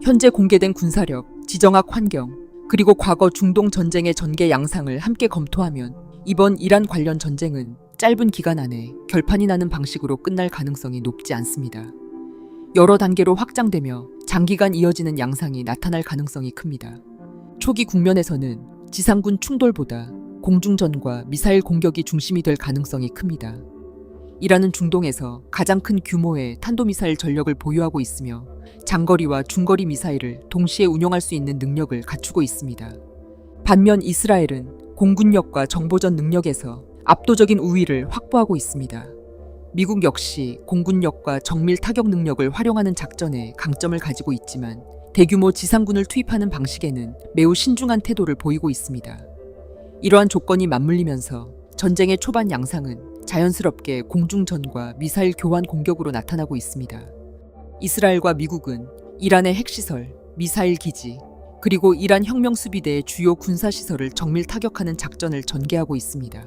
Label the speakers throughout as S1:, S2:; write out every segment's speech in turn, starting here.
S1: 현재 공개된 군사력, 지정학 환경, 그리고 과거 중동 전쟁의 전개 양상을 함께 검토하면 이번 이란 관련 전쟁은 짧은 기간 안에 결판이 나는 방식으로 끝날 가능성이 높지 않습니다. 여러 단계로 확장되며 장기간 이어지는 양상이 나타날 가능성이 큽니다. 초기 국면에서는 지상군 충돌보다 공중전과 미사일 공격이 중심이 될 가능성이 큽니다. 이란은 중동에서 가장 큰 규모의 탄도미사일 전력을 보유하고 있으며 장거리와 중거리 미사일을 동시에 운용할 수 있는 능력을 갖추고 있습니다. 반면 이스라엘은 공군력과 정보전 능력에서 압도적인 우위를 확보하고 있습니다. 미국 역시 공군력과 정밀 타격 능력을 활용하는 작전에 강점을 가지고 있지만 대규모 지상군을 투입하는 방식에는 매우 신중한 태도를 보이고 있습니다. 이러한 조건이 맞물리면서 전쟁의 초반 양상은 자연스럽게 공중전과 미사일 교환 공격으로 나타나고 있습니다. 이스라엘과 미국은 이란의 핵시설, 미사일 기지, 그리고 이란 혁명수비대의 주요 군사시설을 정밀 타격하는 작전을 전개하고 있습니다.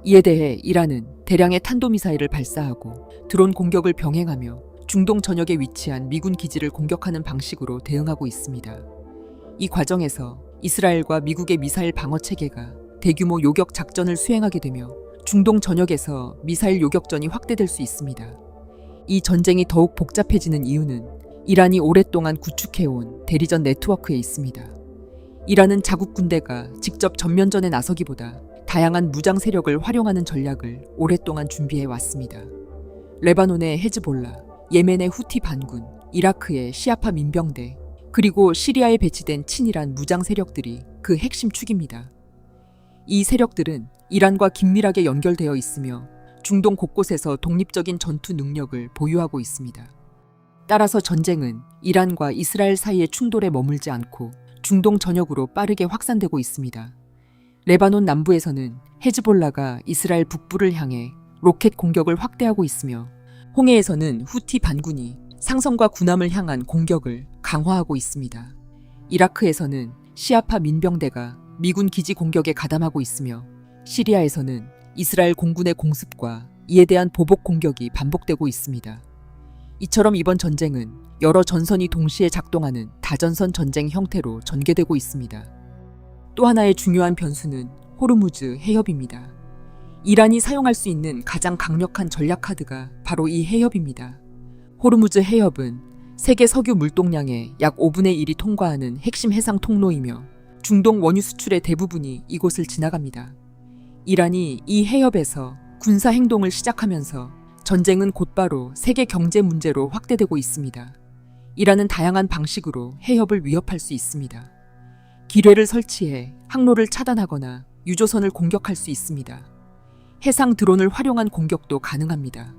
S1: 이에 대해 이란은 대량의 탄도미사일을 발사하고 드론 공격을 병행하며 중동 전역에 위치한 미군 기지를 공격하는 방식으로 대응하고 있습니다. 이 과정에서 이스라엘과 미국의 미사일 방어 체계가 대규모 요격 작전을 수행하게 되며 중동 전역에서 미사일 요격전이 확대될 수 있습니다. 이 전쟁이 더욱 복잡해지는 이유는 이란이 오랫동안 구축해온 대리전 네트워크에 있습니다. 이란은 자국 군대가 직접 전면전에 나서기보다 다양한 무장 세력을 활용하는 전략을 오랫동안 준비해 왔습니다. 레바논의 헤즈볼라, 예멘의 후티 반군, 이라크의 시아파 민병대, 그리고 시리아에 배치된 친이란 무장 세력들이 그 핵심 축입니다. 이 세력들은 이란과 긴밀하게 연결되어 있으며 중동 곳곳에서 독립적인 전투 능력을 보유하고 있습니다. 따라서 전쟁은 이란과 이스라엘 사이의 충돌에 머물지 않고 중동 전역으로 빠르게 확산되고 있습니다. 레바논 남부에서는 헤즈볼라가 이스라엘 북부를 향해 로켓 공격을 확대하고 있으며 홍해에서는 후티 반군이 상선과 군함을 향한 공격을 강화하고 있습니다. 이라크에서는 시아파 민병대가 미군 기지 공격에 가담하고 있으며 시리아에서는 이스라엘 공군의 공습과 이에 대한 보복 공격이 반복되고 있습니다. 이처럼 이번 전쟁은 여러 전선이 동시에 작동하는 다전선 전쟁 형태로 전개되고 있습니다. 또 하나의 중요한 변수는 호르무즈 해협입니다. 이란이 사용할 수 있는 가장 강력한 전략 카드가 바로 이 해협입니다. 호르무즈 해협은 세계 석유 물동량의 약 5분의 1이 통과하는 핵심 해상 통로이며 중동 원유 수출의 대부분이 이곳을 지나갑니다. 이란이 이 해협에서 군사 행동을 시작하면서 전쟁은 곧바로 세계 경제 문제로 확대되고 있습니다. 이란은 다양한 방식으로 해협을 위협할 수 있습니다. 기뢰를 설치해 항로를 차단하거나 유조선을 공격할 수 있습니다. 해상 드론을 활용한 공격도 가능합니다.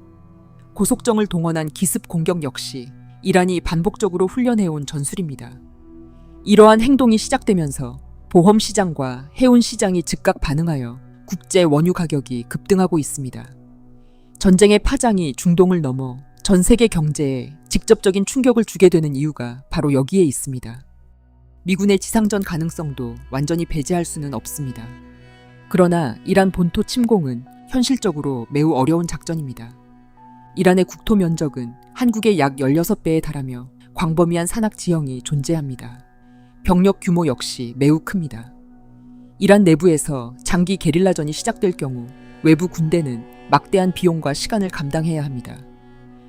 S1: 고속정을 동원한 기습 공격 역시 이란이 반복적으로 훈련해온 전술입니다. 이러한 행동이 시작되면서 보험 시장과 해운 시장이 즉각 반응하여 국제 원유 가격이 급등하고 있습니다. 전쟁의 파장이 중동을 넘어 전 세계 경제에 직접적인 충격을 주게 되는 이유가 바로 여기에 있습니다. 미군의 지상전 가능성도 완전히 배제할 수는 없습니다. 그러나 이란 본토 침공은 현실적으로 매우 어려운 작전입니다. 이란의 국토 면적은 한국의 약 16배에 달하며 광범위한 산악 지형이 존재합니다. 병력 규모 역시 매우 큽니다. 이란 내부에서 장기 게릴라전이 시작될 경우 외부 군대는 막대한 비용과 시간을 감당해야 합니다.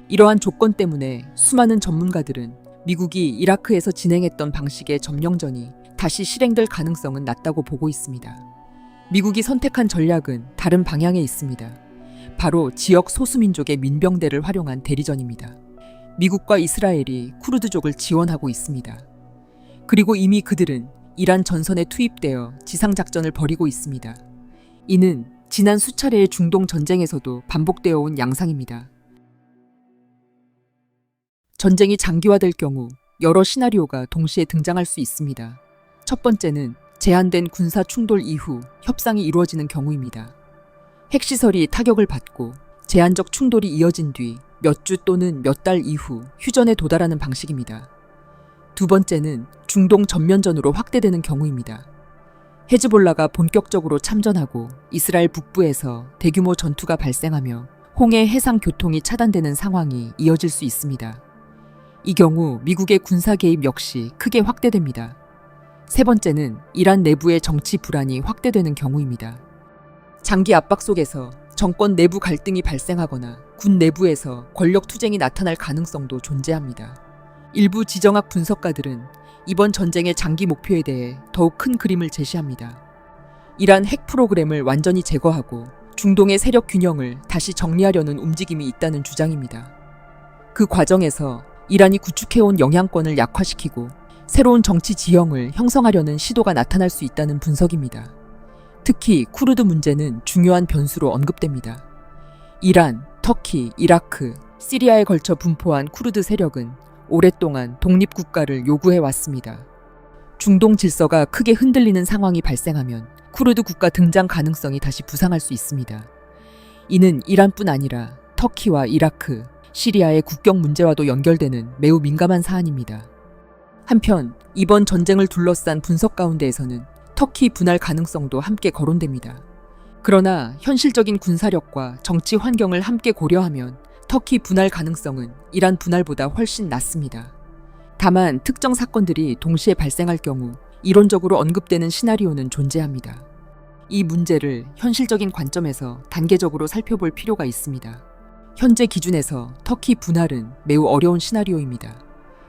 S1: 이러한 조건 때문에 수많은 전문가들은 미국이 이라크에서 진행했던 방식의 점령전이 다시 실행될 가능성은 낮다고 보고 있습니다. 미국이 선택한 전략은 다른 방향에 있습니다. 바로 지역 소수민족의 민병대를 활용한 대리전입니다. 미국과 이스라엘이 쿠르드족을 지원하고 있습니다. 그리고 이미 그들은 이란 전선에 투입되어 지상작전을 벌이고 있습니다. 이는 지난 수차례의 중동 전쟁에서도 반복되어 온 양상입니다. 전쟁이 장기화될 경우 여러 시나리오가 동시에 등장할 수 있습니다. 첫 번째는 제한된 군사 충돌 이후 협상이 이루어지는 경우입니다. 핵시설이 타격을 받고 제한적 충돌이 이어진 뒤 몇 주 또는 몇 달 이후 휴전에 도달하는 방식입니다. 두 번째는 중동 전면전으로 확대되는 경우입니다. 헤즈볼라가 본격적으로 참전하고 이스라엘 북부에서 대규모 전투가 발생하며 홍해 해상 교통이 차단되는 상황이 이어질 수 있습니다. 이 경우 미국의 군사 개입 역시 크게 확대됩니다. 세 번째는 이란 내부의 정치 불안이 확대되는 경우입니다. 장기 압박 속에서 정권 내부 갈등이 발생하거나 군 내부에서 권력 투쟁이 나타날 가능성도 존재합니다. 일부 지정학 분석가들은 이번 전쟁의 장기 목표에 대해 더욱 큰 그림을 제시합니다. 이란 핵 프로그램을 완전히 제거하고 중동의 세력 균형을 다시 정리하려는 움직임이 있다는 주장입니다. 그 과정에서 이란이 구축해온 영향권을 약화시키고 새로운 정치 지형을 형성하려는 시도가 나타날 수 있다는 분석입니다. 특히 쿠르드 문제는 중요한 변수로 언급됩니다. 이란, 터키, 이라크, 시리아에 걸쳐 분포한 쿠르드 세력은 오랫동안 독립국가를 요구해왔습니다. 중동 질서가 크게 흔들리는 상황이 발생하면 쿠르드 국가 등장 가능성이 다시 부상할 수 있습니다. 이는 이란뿐 아니라 터키와 이라크, 시리아의 국경 문제와도 연결되는 매우 민감한 사안입니다. 한편 이번 전쟁을 둘러싼 분석 가운데에서는 터키 분할 가능성도 함께 거론됩니다. 그러나 현실적인 군사력과 정치 환경을 함께 고려하면 터키 분할 가능성은 이란 분할보다 훨씬 낮습니다. 다만 특정 사건들이 동시에 발생할 경우 이론적으로 언급되는 시나리오는 존재합니다. 이 문제를 현실적인 관점에서 단계적으로 살펴볼 필요가 있습니다. 현재 기준에서 터키 분할은 매우 어려운 시나리오입니다.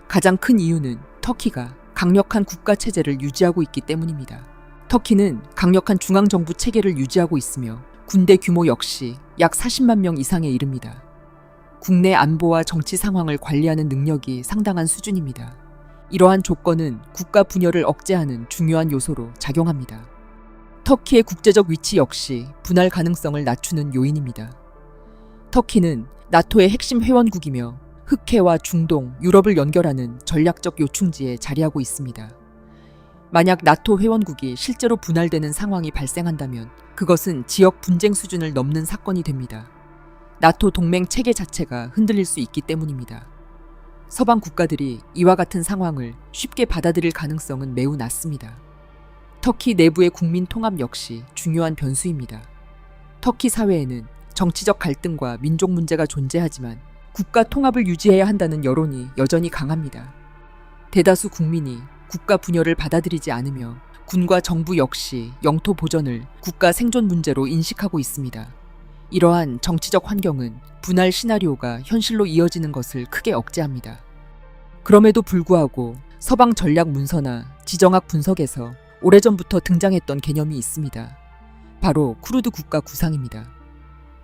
S1: 가장 큰 이유는 터키가 강력한 국가 체제를 유지하고 있기 때문입니다. 터키는 강력한 중앙정부 체계를 유지하고 있으며 군대 규모 역시 약 40만 명 이상에 이릅니다. 국내 안보와 정치 상황을 관리하는 능력이 상당한 수준입니다. 이러한 조건은 국가 분열을 억제하는 중요한 요소로 작용합니다. 터키의 국제적 위치 역시 분할 가능성을 낮추는 요인입니다. 터키는 나토의 핵심 회원국이며 흑해와 중동, 유럽을 연결하는 전략적 요충지에 자리하고 있습니다. 만약 나토 회원국이 실제로 분할되는 상황이 발생한다면 그것은 지역 분쟁 수준을 넘는 사건이 됩니다. 나토 동맹 체계 자체가 흔들릴 수 있기 때문입니다. 서방 국가들이 이와 같은 상황을 쉽게 받아들일 가능성은 매우 낮습니다. 터키 내부의 국민 통합 역시 중요한 변수입니다. 터키 사회에는 정치적 갈등과 민족 문제가 존재하지만 국가 통합을 유지해야 한다는 여론이 여전히 강합니다. 대다수 국민이 국가 분열을 받아들이지 않으며 군과 정부 역시 영토 보전을 국가 생존 문제로 인식하고 있습니다. 이러한 정치적 환경은 분할 시나리오가 현실로 이어지는 것을 크게 억제합니다. 그럼에도 불구하고 서방 전략 문서나 지정학 분석에서 오래전부터 등장했던 개념이 있습니다. 바로 쿠르드 국가 구상입니다.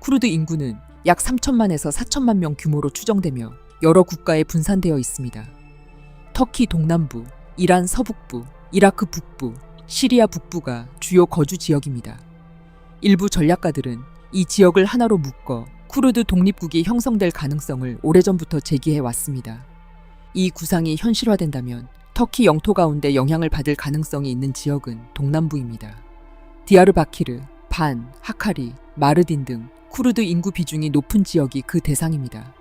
S1: 쿠르드 인구는 약 3천만에서 4천만 명 규모로 추정되며 여러 국가에 분산되어 있습니다. 터키 동남부, 이란 서북부, 이라크 북부, 시리아 북부가 주요 거주 지역입니다. 일부 전략가들은 이 지역을 하나로 묶어 쿠르드 독립국이 형성될 가능성을 오래전부터 제기해 왔습니다. 이 구상이 현실화된다면 터키 영토 가운데 영향을 받을 가능성이 있는 지역은 동남부입니다. 디야르바키르, 반, 하카리, 마르딘 등 쿠르드 인구 비중이 높은 지역이 그 대상입니다.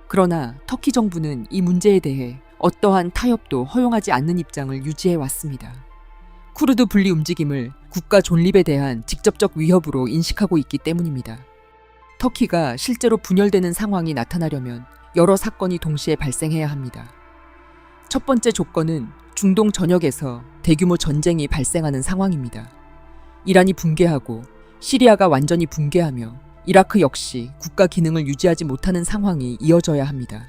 S1: 그러나 터키 정부는 이 문제에 대해 어떠한 타협도 허용하지 않는 입장을 유지해 왔습니다. 쿠르드 분리 움직임을 국가 존립에 대한 직접적 위협으로 인식하고 있기 때문입니다. 터키가 실제로 분열되는 상황이 나타나려면 여러 사건이 동시에 발생해야 합니다. 첫 번째 조건은 중동 전역에서 대규모 전쟁이 발생하는 상황입니다. 이란이 붕괴하고 시리아가 완전히 붕괴하며 이라크 역시 국가 기능을 유지하지 못하는 상황이 이어져야 합니다.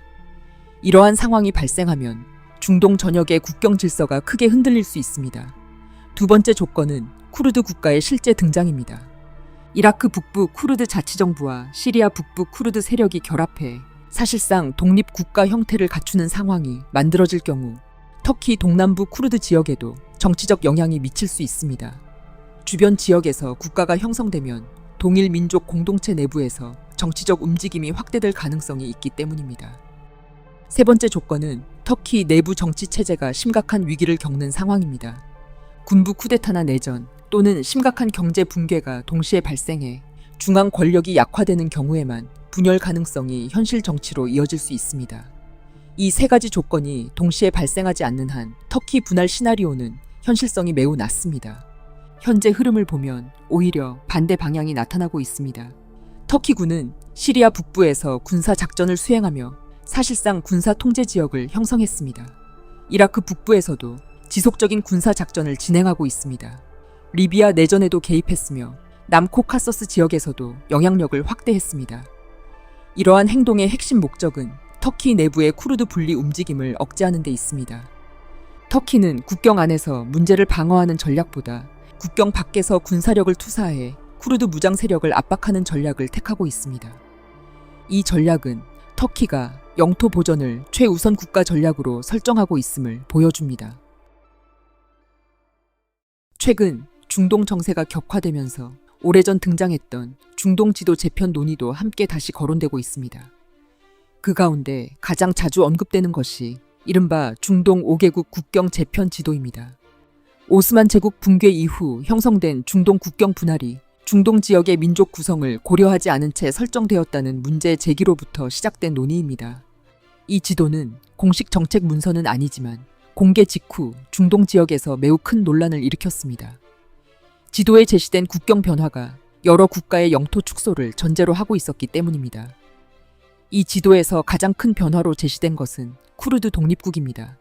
S1: 이러한 상황이 발생하면 중동 전역의 국경 질서가 크게 흔들릴 수 있습니다. 두 번째 조건은 쿠르드 국가의 실제 등장입니다. 이라크 북부 쿠르드 자치정부와 시리아 북부 쿠르드 세력이 결합해 사실상 독립국가 형태를 갖추는 상황이 만들어질 경우 터키 동남부 쿠르드 지역에도 정치적 영향이 미칠 수 있습니다. 주변 지역에서 국가가 형성되면 동일 민족 공동체 내부에서 정치적 움직임이 확대될 가능성이 있기 때문입니다. 세 번째 조건은 터키 내부 정치 체제가 심각한 위기를 겪는 상황입니다. 군부 쿠데타나 내전 또는 심각한 경제 붕괴가 동시에 발생해 중앙 권력이 약화되는 경우에만 분열 가능성이 현실 정치로 이어질 수 있습니다. 이 세 가지 조건이 동시에 발생하지 않는 한 터키 분할 시나리오는 현실성이 매우 낮습니다. 현재 흐름을 보면 오히려 반대 방향이 나타나고 있습니다. 터키군은 시리아 북부에서 군사 작전을 수행하며 사실상 군사 통제 지역을 형성했습니다. 이라크 북부에서도 지속적인 군사 작전을 진행하고 있습니다. 리비아 내전에도 개입했으며 남코카서스 지역에서도 영향력을 확대했습니다. 이러한 행동의 핵심 목적은 터키 내부의 쿠르드 분리 움직임을 억제하는 데 있습니다. 터키는 국경 안에서 문제를 방어하는 전략보다 국경 밖에서 군사력을 투사해 쿠르드 무장 세력을 압박하는 전략을 택하고 있습니다. 이 전략은 터키가 영토 보전을 최우선 국가 전략으로 설정하고 있음을 보여줍니다. 최근 중동 정세가 격화되면서 오래전 등장했던 중동 지도 재편 논의도 함께 다시 거론되고 있습니다. 그 가운데 가장 자주 언급되는 것이 이른바 중동 5개국 국경 재편 지도입니다. 오스만 제국 붕괴 이후 형성된 중동 국경 분할이 중동 지역의 민족 구성을 고려하지 않은 채 설정되었다는 문제 제기로부터 시작된 논의입니다. 이 지도는 공식 정책 문서는 아니지만 공개 직후 중동 지역에서 매우 큰 논란을 일으켰습니다. 지도에 제시된 국경 변화가 여러 국가의 영토 축소를 전제로 하고 있었기 때문입니다. 이 지도에서 가장 큰 변화로 제시된 것은 쿠르드 독립국입니다.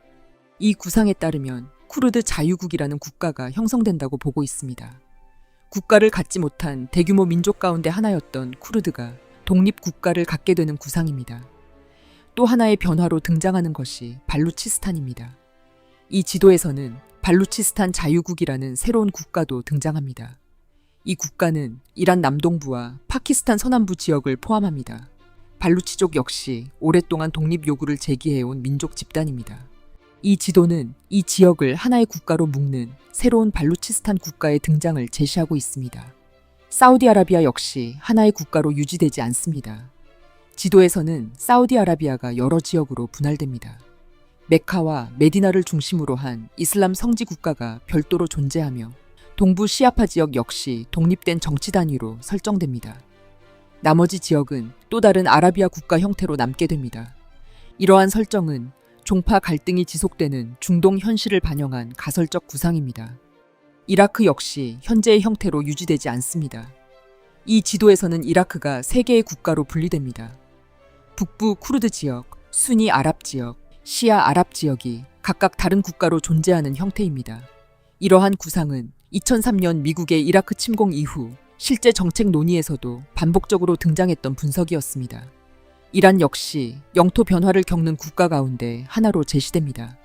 S1: 이 구상에 따르면 쿠르드 자유국이라는 국가가 형성된다고 보고 있습니다. 국가를 갖지 못한 대규모 민족 가운데 하나였던 쿠르드가 독립국가를 갖게 되는 구상입니다. 또 하나의 변화로 등장하는 것이 발루치스탄입니다. 이 지도에서는 발루치스탄 자유국이라는 새로운 국가도 등장합니다. 이 국가는 이란 남동부와 파키스탄 서남부 지역을 포함합니다. 발루치족 역시 오랫동안 독립 요구를 제기해온 민족 집단입니다. 이 지도는 이 지역을 하나의 국가로 묶는 새로운 발루치스탄 국가의 등장을 제시하고 있습니다. 사우디아라비아 역시 하나의 국가로 유지되지 않습니다. 지도에서는 사우디아라비아가 여러 지역으로 분할됩니다. 메카와 메디나를 중심으로 한 이슬람 성지 국가가 별도로 존재하며 동부 시아파 지역 역시 독립된 정치 단위로 설정됩니다. 나머지 지역은 또 다른 아라비아 국가 형태로 남게 됩니다. 이러한 설정은 종파 갈등이 지속되는 중동 현실을 반영한 가설적 구상입니다. 이라크 역시 현재의 형태로 유지되지 않습니다. 이 지도에서는 이라크가 세 개의 국가로 분리됩니다. 북부 쿠르드 지역, 순니 아랍 지역, 시아 아랍 지역이 각각 다른 국가로 존재하는 형태입니다. 이러한 구상은 2003년 미국의 이라크 침공 이후 실제 정책 논의에서도 반복적으로 등장했던 분석이었습니다. 이란 역시 영토 변화를 겪는 국가 가운데 하나로 제시됩니다.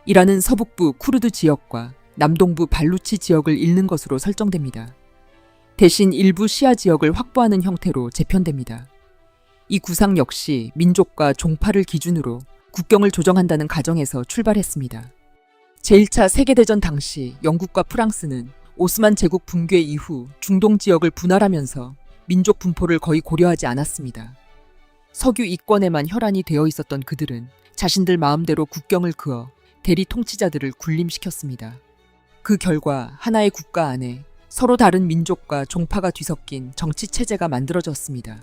S1: 이란은 서북부 쿠르드 지역과 남동부 발루치 지역을 잇는 것으로 설정됩니다. 대신 일부 시아 지역을 확보하는 형태로 재편됩니다. 이 구상 역시 민족과 종파를 기준으로 국경을 조정한다는 가정에서 출발했습니다. 제1차 세계대전 당시 영국과 프랑스는 오스만 제국 붕괴 이후 중동 지역을 분할하면서 민족 분포를 거의 고려하지 않았습니다. 석유 이권에만 혈안이 되어 있었던 그들은 자신들 마음대로 국경을 그어 대리 통치자들을 군림시켰습니다. 그 결과 하나의 국가 안에 서로 다른 민족과 종파가 뒤섞인 정치 체제가 만들어졌습니다.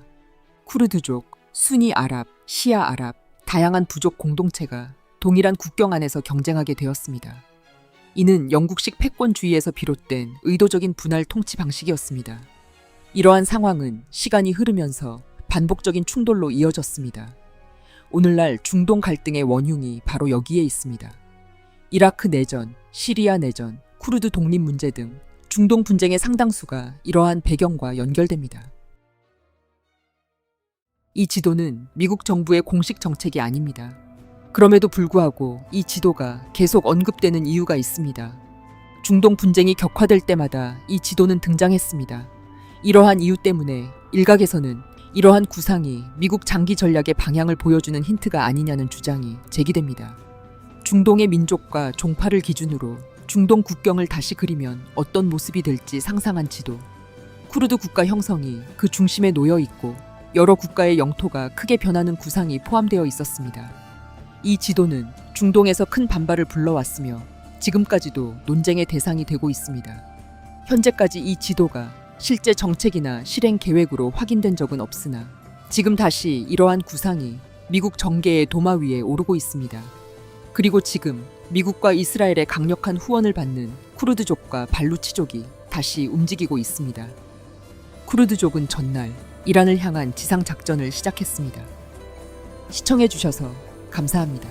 S1: 쿠르드족, 순니 아랍, 시아 아랍, 다양한 부족 공동체가 동일한 국경 안에서 경쟁하게 되었습니다. 이는 영국식 패권주의에서 비롯된 의도적인 분할 통치 방식이었습니다. 이러한 상황은 시간이 흐르면서 반복적인 충돌로 이어졌습니다. 오늘날 중동 갈등의 원흉이 바로 여기에 있습니다. 이라크 내전, 시리아 내전, 쿠르드 독립 문제 등 중동 분쟁의 상당수가 이러한 배경과 연결됩니다. 이 지도는 미국 정부의 공식 정책이 아닙니다. 그럼에도 불구하고 이 지도가 계속 언급되는 이유가 있습니다. 중동 분쟁이 격화될 때마다 이 지도는 등장했습니다. 이러한 이유 때문에 일각에서는 이러한 구상이 미국 장기 전략의 방향을 보여주는 힌트가 아니냐는 주장이 제기됩니다. 중동의 민족과 종파를 기준으로 중동 국경을 다시 그리면 어떤 모습이 될지 상상한 지도. 쿠르드 국가 형성이 그 중심에 놓여 있고 여러 국가의 영토가 크게 변하는 구상이 포함되어 있었습니다. 이 지도는 중동에서 큰 반발을 불러왔으며 지금까지도 논쟁의 대상이 되고 있습니다. 현재까지 이 지도가 실제 정책이나 실행 계획으로 확인된 적은 없으나 지금 다시 이러한 구상이 미국 정계의 도마 위에 오르고 있습니다. 그리고 지금 미국과 이스라엘의 강력한 후원을 받는 쿠르드족과 발루치족이 다시 움직이고 있습니다. 쿠르드족은 전날 이란을 향한 지상작전을 시작했습니다. 시청해주셔서 감사합니다.